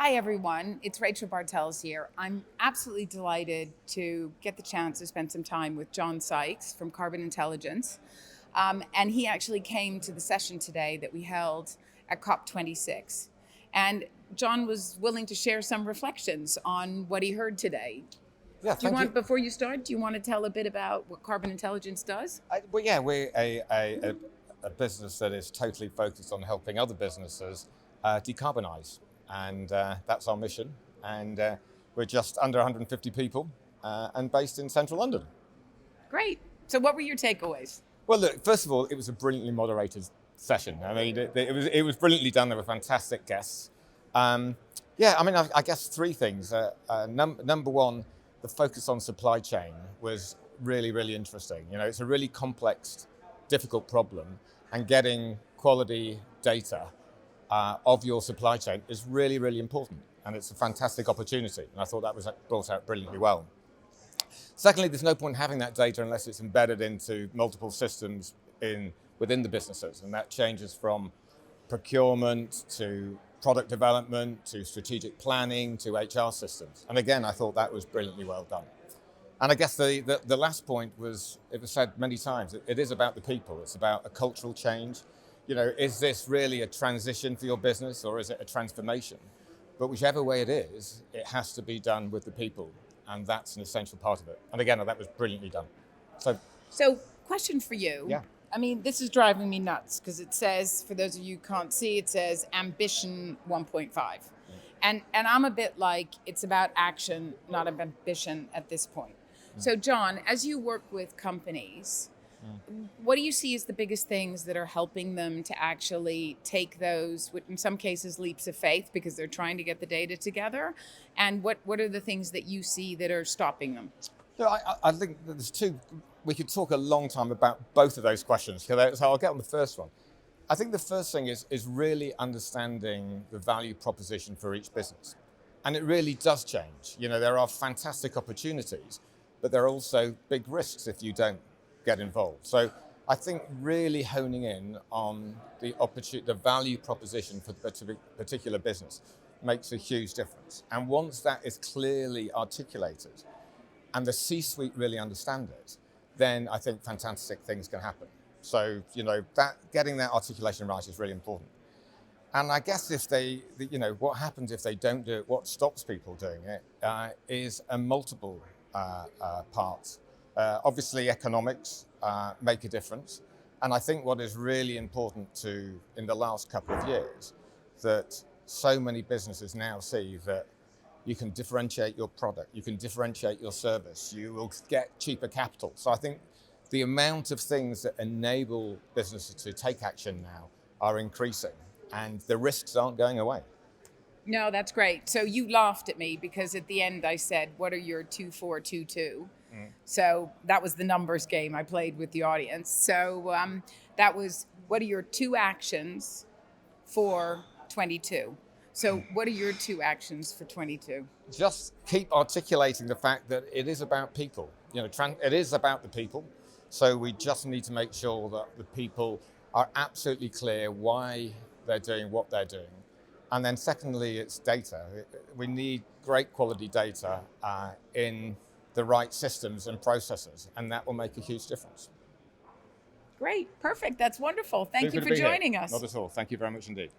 Hi, everyone. It's Rachel Bartels here. I'm absolutely delighted to get the chance to spend some time with John Sykes from Carbon Intelligence. And he actually came to the session today that we held at COP26. And John was willing to share some reflections on what he heard today. Yeah, Do you thank you. want, before you start, do you want to tell a bit about what Carbon Intelligence does? Well, yeah, we're a business that is totally focused on helping other businesses decarbonize, and that's our mission. And we're just under 150 people and based in central London. Great. So, what were your takeaways? Well, look, first of all, it was a brilliantly moderated session. I mean, it was brilliantly done. There were fantastic guests. Um, yeah, I mean, I guess three things. Number one, the focus on supply chain was really interesting. You know, it's a really complex, difficult problem, and getting quality data of your supply chain is really important, and it's a fantastic opportunity. And I thought that was brought out brilliantly well. Secondly, there's no point having that data unless it's embedded into multiple systems within the businesses, and that changes from procurement to product development to strategic planning to HR systems. And again, I thought that was brilliantly well done. And I guess the last point was, it was said many times, it is about the people. It's about a cultural change. You know, is this really a transition for your business or is it a transformation? But whichever way it is, it has to be done with the people. And that's an essential part of it. And again, that was brilliantly done. So, question for you. Yeah. I mean, this is driving me nuts because it says, for those of you who can't see, it says ambition 1.5. And I'm a bit like, it's about action, not ambition at this point. So, John, as you work with companies, what do you see as the biggest things that are helping them to actually take those, in some cases, leaps of faith because they're trying to get the data together? And what are the things that you see that are stopping them? So I think that there's two. We could talk a long time about both of those questions. So I'll get on the first one. I think the first thing is really understanding the value proposition for each business. And it really does change. You know, there are fantastic opportunities, but there are also big risks if you don't get involved. So I think really honing in on the value proposition for the particular business makes a huge difference. And once that is clearly articulated and the C-suite really understand it, then I think fantastic things can happen. So, you know, getting that articulation right is really important. And I guess what happens if they don't do it, what stops people doing it, is a multiple parts. Obviously, economics make a difference. And I think what is really important in the last couple of years, that so many businesses now see that you can differentiate your product, you can differentiate your service, you will get cheaper capital. So I think the amount of things that enable businesses to take action now are increasing, and the risks aren't going away. No, that's great. So you laughed at me because at the end I said, what are your 2, 4, 2, 2? So that was the numbers game I played with the audience. So that was, what are your 2 actions for 22? So what are your 2 actions for 22? Just keep articulating the fact that it is about people. You know, it is about the people. So we just need to make sure that the people are absolutely clear why they're doing what they're doing. And then secondly, it's data. We need great quality data in the right systems and processes, and that will make a huge difference. Great, perfect. That's wonderful. Thank you Good for to be here. joining us. Not at all. Thank you very much indeed.